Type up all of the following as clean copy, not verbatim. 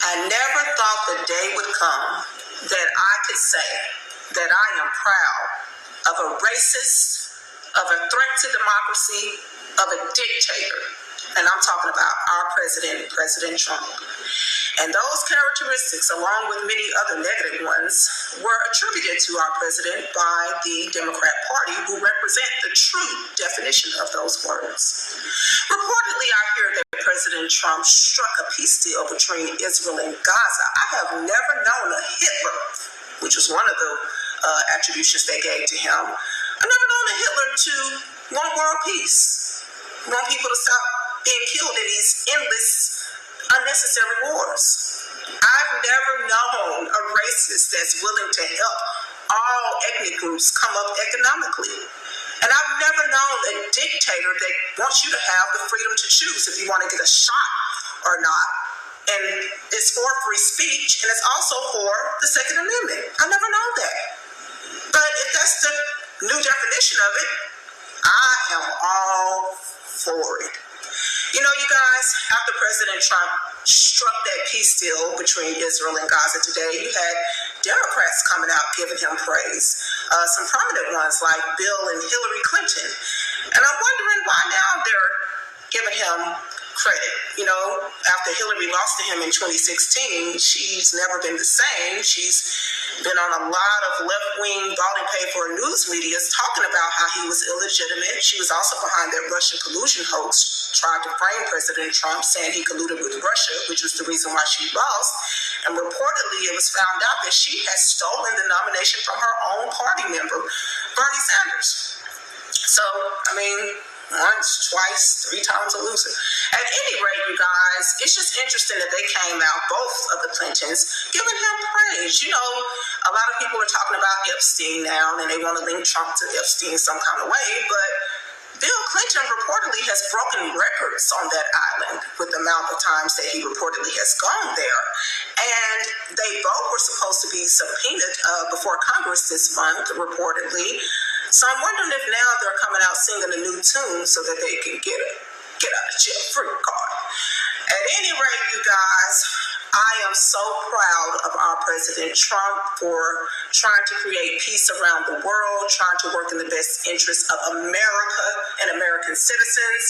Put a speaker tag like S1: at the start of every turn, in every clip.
S1: I never thought the day would come that I could say that I am proud of a racist, of a threat to democracy, of a dictator. And I'm talking about our president, President Trump. And those characteristics, along with many other negative ones, were attributed to our president by the Democrat Party, who represent the true definition of those words. Reportedly, I hear that President Trump struck a peace deal between Israel and Gaza. I have never known a Hitler, which was one of the attributions they gave to him. I've never known a Hitler to want world peace, want people to stop being killed in these endless, unnecessary wars. I've never known a racist that's willing to help all ethnic groups come up economically. And I've never known a dictator that wants you to have the freedom to choose if you want to get a shot or not. And it's for free speech, and it's also for the Second Amendment. I've never known that. But if that's the new definition of it, I am all for it. You know, you guys, after President Trump struck that peace deal between Israel and Gaza today, you had Democrats coming out giving him praise. Some prominent ones like Bill and Hillary Clinton. And I'm wondering why now they're giving him credit. You know, after Hillary lost to him in 2016, she's never been the same. She's been on a lot of left-wing bought and paid for news media talking about how he was illegitimate. She was also behind that Russian collusion hoax, tried to frame President Trump, saying he colluded with Russia, which was the reason why she lost. And reportedly, it was found out that she had stolen the nomination from her own party member, Bernie Sanders. So, I mean, once, twice, 3 times a loser. At any rate, you guys, it's just interesting that they came out, both of the Clintons, giving him praise. You know, a lot of people are talking about Epstein now, and they want to link Trump to Epstein some kind of way, but Bill Clinton reportedly has broken records on that island with the amount of times that he reportedly has gone there. And they both were supposed to be subpoenaed before Congress this month, reportedly. So I'm wondering if now they're coming out singing a new tune so that they can get out of jail free card. At any rate, you guys, I am so proud of our President Trump for trying to create peace around the world, trying to work in the best interest of America and American citizens.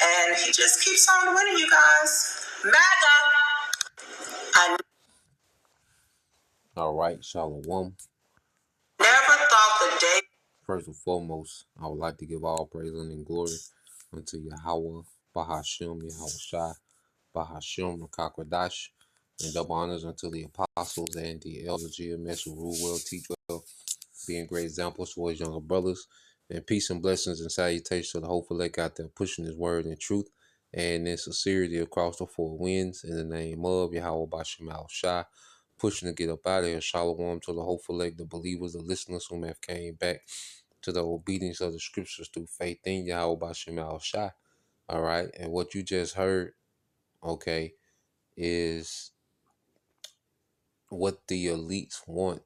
S1: And he just keeps on winning, you guys. MAGA.
S2: All right, Shalom.
S1: Never thought the day.
S2: First and foremost, I would like to give all praise and glory unto Yahweh, Bahashem, Yahushua, Bahashem, Makakwadash, and double honors unto the apostles and the elders, GMS, who rule well, teach well, being great examples for his younger brothers. And peace and blessings and salutations to the hopeful elect out there pushing his word in truth and in sincerity across the 4 winds in the name of Yahweh Bashem Al-Shai. Pushing to get up out of here. Shalom to the hopeful elect, the believers, the listeners whom have came back to the obedience of the scriptures through faith in Yahweh Bashem Al-Shai. All right. And what you just heard, okay, is what the elites want.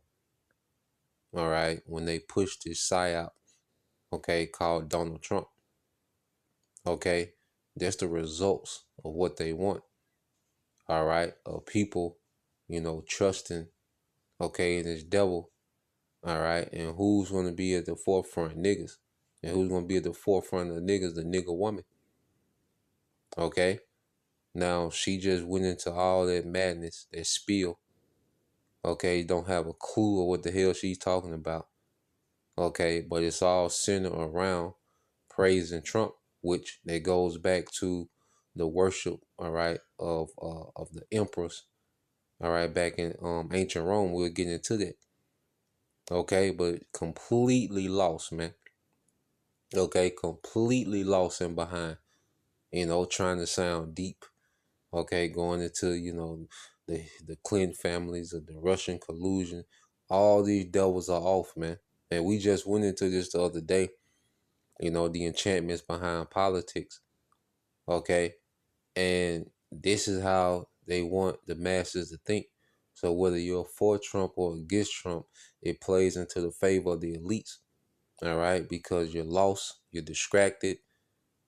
S2: All right. When they push this psyop, okay, called Donald Trump. Okay. That's the results of what they want. All right. Of people, you know, trusting, okay, in this devil. All right. And who's going to be at the forefront? Niggas. And who's going to be at the forefront of the niggas? The nigga woman. Okay. Now, she just went into all that madness, that spiel. Okay. Don't have a clue of what the hell she's talking about. Okay. But it's all centered around praising Trump, which that goes back to the worship, all right, of the emperors. All right. Back in ancient Rome, we'll get into that. Okay, but completely lost, man. Okay, completely lost and behind. You know, trying to sound deep. Okay, going into, you know, the Clinton families of the Russian collusion. All these devils are off, man. And we just went into this the other day. You know, the enchantments behind politics. Okay, and this is how they want the masses to think. So whether you're for Trump or against Trump, it plays into the favor of the elites. All right, because you're lost, you're distracted.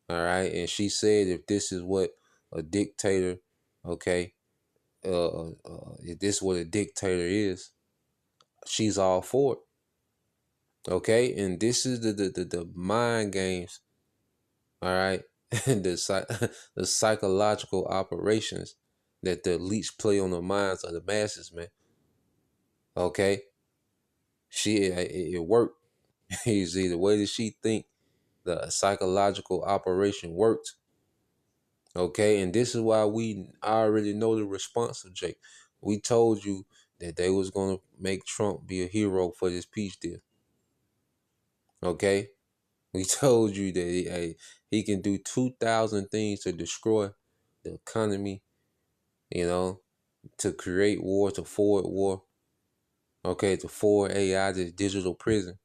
S2: All right, and she said if this is what a dictator, okay, if this what a dictator is, she's all for it. Okay, and this is the mind games, all right, and the psychological operations that the elites play on the minds of the masses, man. Okay, it worked. You see the way that she think, the psychological operation worked. Okay, and this is why I already know the response of Jake. We told you that they was gonna make Trump be a hero for this peace deal. Okay, we told you that he can do 2,000 things to destroy the economy, you know, to create war, to forward war. Okay, to forward AI, this digital prison.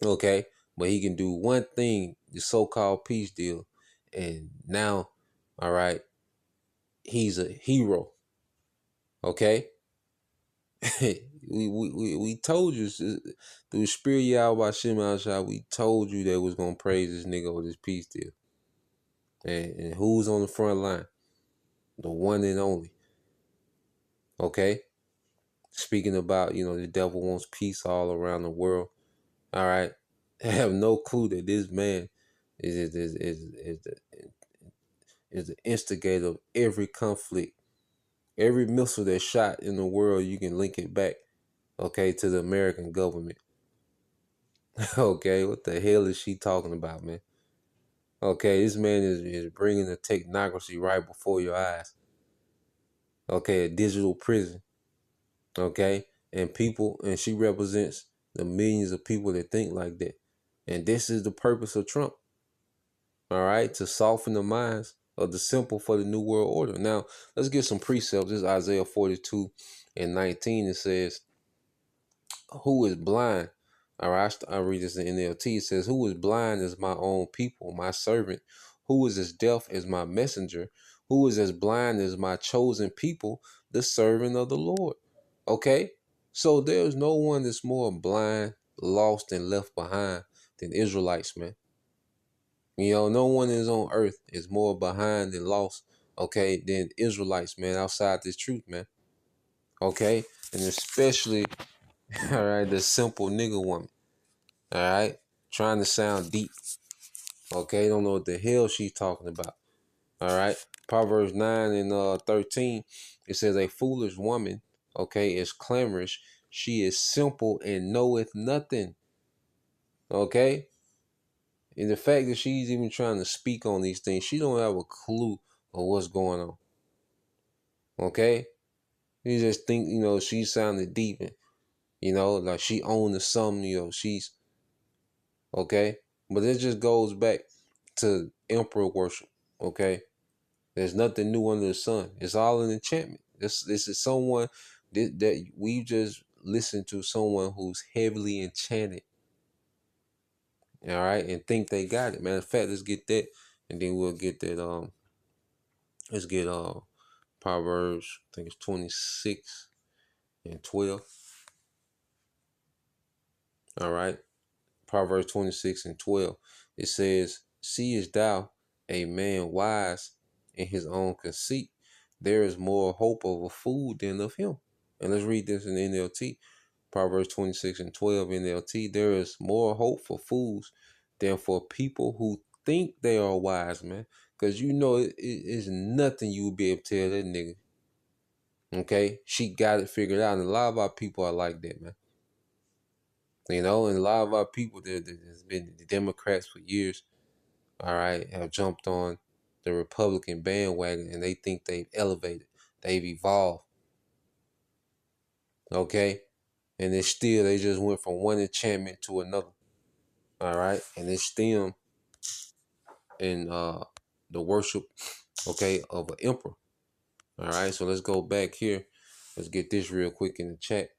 S2: Okay, but he can do one thing, the so-called peace deal, and now, all right, he's a hero. Okay, we told you through Spirit Yahweh Shem Al, we told you they was gonna praise this nigga with this peace deal. And who's on the front line? The one and only. Okay? Speaking about, the devil wants peace all around the world. All right. I have no clue that this man is the instigator of every conflict. Every missile that's shot in the world, you can link it back, okay, to the American government. Okay, what the hell is she talking about, man? Okay, this man is bringing the technocracy right before your eyes. Okay, a digital prison. Okay, and she represents the millions of people that think like that. And this is the purpose of Trump. All right, to soften the minds of the simple for the new world order. Now, let's get some precepts. This is Isaiah 42:19. It says, who is blind? All right, I read this in NLT. It says, who is blind is my own people, my servant. Who is as deaf as my messenger? Who is as blind as my chosen people, the servant of the Lord? Okay, so there's no one that's more blind, lost, and left behind than Israelites, man. No one is on earth is more behind and lost, okay, than Israelites, man, outside this truth, man. Okay, and especially, all right, the simple nigga woman. All right, trying to sound deep. Okay, don't know what the hell she's talking about. All right, Proverbs 9:13, it says, a foolish woman, okay, is clamorous. She is simple and knoweth nothing. Okay, and the fact that she's even trying to speak on these things, she don't have a clue of what's going on. Okay, you just think she sounded deep, and like she owned something. She's okay, but it just goes back to emperor worship. Okay, there's nothing new under the sun. It's all an enchantment. This is someone that we just listened to, someone who's heavily enchanted. All right, and think they got it. Matter of fact, let's get that, and then we'll get that. Let's get Proverbs. I think it's 26:12. All right, Proverbs 26:12. It says, "Seest thou a man wise in his own conceit? There is more hope of a fool than of him." And let's read this in the NLT. Proverbs 26:12 NLT. There is more hope for fools than for people who think they are wise, man. Because it's nothing you will be able to tell that nigga. Okay? She got it figured out. And a lot of our people are like that, man. And a lot of our people there's been the Democrats for years, all right, have jumped on the Republican bandwagon and they think they've elevated, they've evolved. Okay? And they just went from one enchantment to another. All right, and it's them in the worship, okay, of an emperor. All right, so let's go back here. Let's get this real quick in the chat.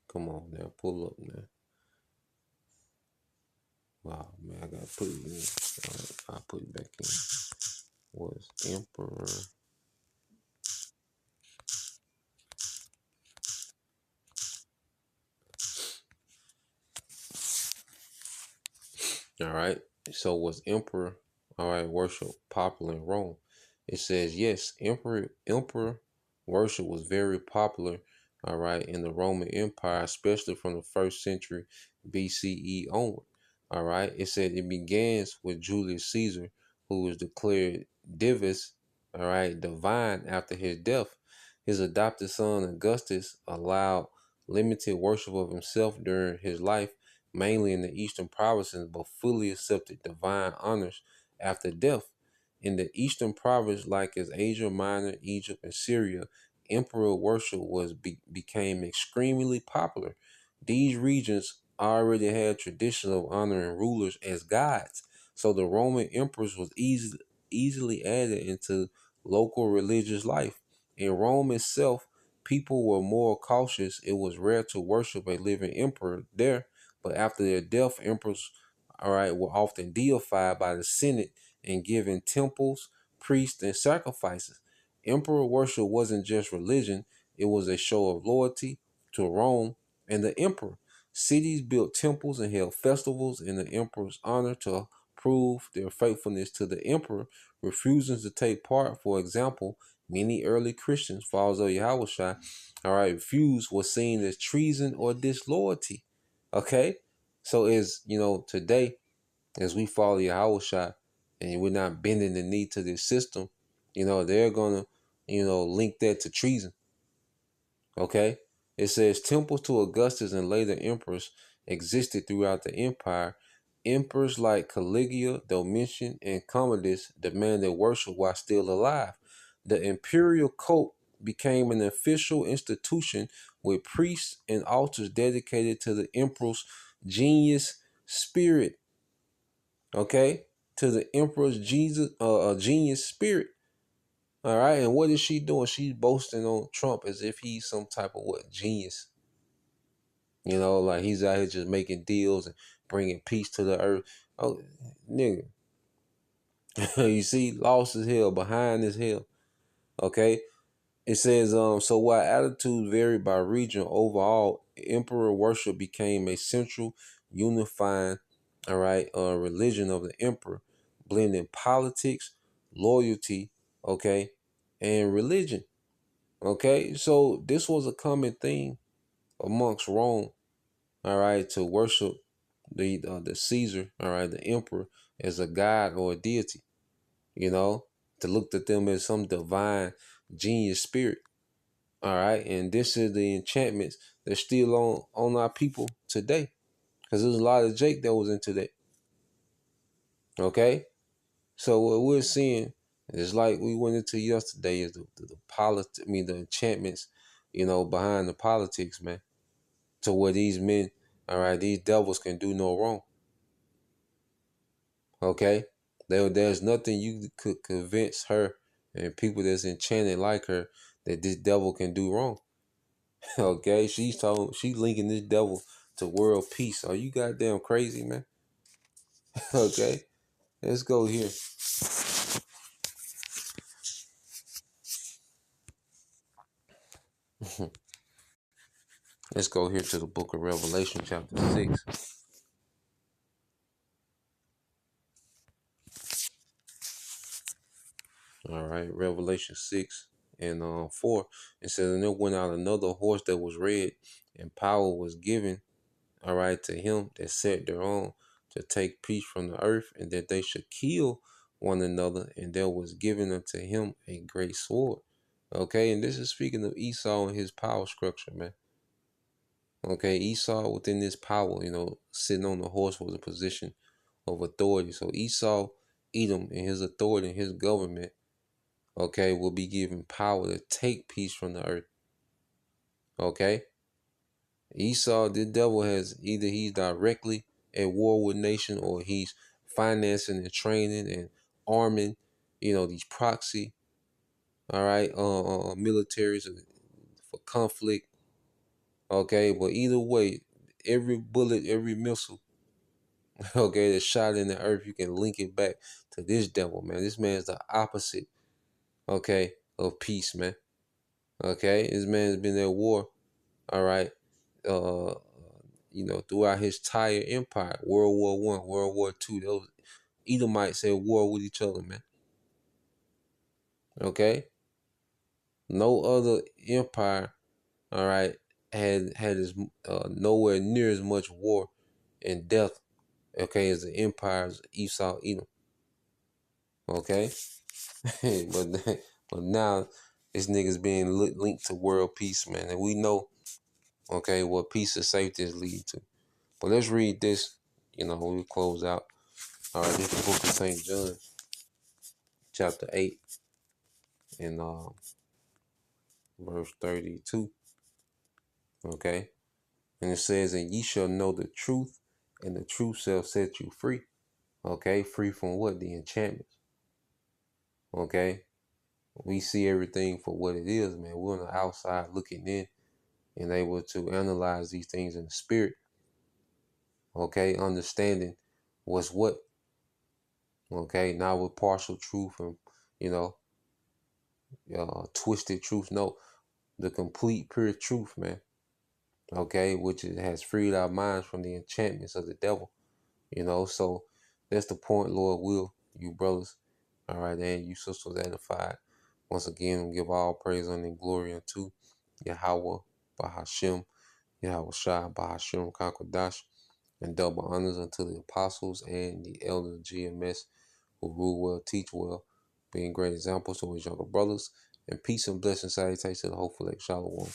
S2: Come on now, pull up now. Wow, man, I gotta put it in. All right, I'll put it back in. Was emperor. All right, so was emperor, all right, worship popular in Rome? It says, yes, emperor worship was very popular, all right, in the Roman Empire, especially from the first century BCE onward. All right. It said it begins with Julius Caesar, who was declared divus, all right, divine after his death. His adopted son Augustus allowed limited worship of himself during his life, mainly in the eastern provinces, but fully accepted divine honors after death. In the eastern province, like as Asia Minor, Egypt, and Syria, emperor worship became extremely popular. These regions already had traditions of honoring rulers as gods, so the Roman emperors was easily added into local religious life. In Rome itself, people were more cautious. It was rare to worship a living emperor there, but after their death, emperors, all right, were often deified by the Senate and given temples, priests, and sacrifices. Emperor worship wasn't just religion, it was a show of loyalty to Rome and the emperor. Cities built temples and held festivals in the emperor's honor to prove their faithfulness to the emperor. Refusing to take part, for example, many early Christians, followers of Yahushua, all right, refuse was seen as treason or disloyalty. Okay? So is today, as we follow Yahushua and we're not bending the knee to this system, they're gonna, link that to treason. Okay? It says temples to Augustus and later emperors existed throughout the empire. Emperors like Caligula, Domitian, and Commodus demanded worship while still alive. The imperial cult became an official institution with priests and altars dedicated to the emperor's genius spirit. Okay? To the emperor's genius spirit. All right, and what is she doing? She's boasting on Trump as if he's some type of genius. Like he's out here just making deals and bringing peace to the earth. Oh, nigga, you see, lost as hell, behind as hell. Okay, it says so while attitudes varied by region, overall emperor worship became a central unifying, all right, religion of the emperor, blending politics, loyalty, okay, and religion. Okay, so this was a common thing amongst Rome, all right, to worship the Caesar, all right, the emperor, as a god or a deity, to look at them as some divine genius spirit. All right, and this is the enchantments that's still on our people today, because there's a lot of Jake that was into that. Okay, so what we're seeing is like we went into yesterday is the enchantments, behind the politics, man. To where these men, all right, these devils can do no wrong. Okay, there's nothing you could convince her and people that's enchanted like her that this devil can do wrong. Okay, she's linking this devil to world peace. Are you goddamn crazy, man? Okay, let's go here. Let's go here to the book of Revelation, chapter 6. All right, Revelation 6 and 4. It says, and there went out another horse that was red, and power was given, all right, to him that sat thereon to take peace from the earth, and that they should kill one another, and there was given unto him a great sword. Okay, and this is speaking of Esau and his power structure, man. Okay, Esau within this power, sitting on the horse was a position of authority. So Esau, Edom, and his authority and his government, okay, will be given power to take peace from the earth. Okay, Esau, the devil has either he's directly at war with nation or he's financing and training and arming, these proxy, all right, militaries for conflict. Okay, but either way, every bullet, every missile, okay, that's shot in the earth, you can link it back to this devil, man. This man's the opposite, okay, of peace, man. Okay, this man's been at war, all right, uh, throughout his entire empire, World War One, World War Two. Those Edomites at war with each other, man. Okay? No other empire, all right, had as nowhere near as much war and death, okay, as the empires of Esau, Edom. Okay? but now this nigga's being linked to world peace, man. And we know, okay, what peace and safety is leading to. But let's read this, we'll close out. All right, this is the book of St. John, chapter 8, and verse 32. Okay? And it says, and ye shall know the truth, and the truth shall set you free. Okay? Free from what? The enchantments. Okay? We see everything for what it is, man. We're on the outside looking in and able to analyze these things in the spirit. Okay? Understanding what's what. Okay? Not with partial truth and, twisted truth. No, the complete pure truth, man. Okay? Which it has freed our minds from the enchantments of the devil. So that's the point, Lord will, you brothers, all right, and you sisters edified. Once again, we give all praise and glory unto Yahweh, Bahashem, Yahweh Shai, Bahashem, Kakwadash, and double honors unto the apostles and the elders of GMS who rule well, teach well, being great examples to his younger brothers, and peace and blessing salutation to the hopeful Shalom.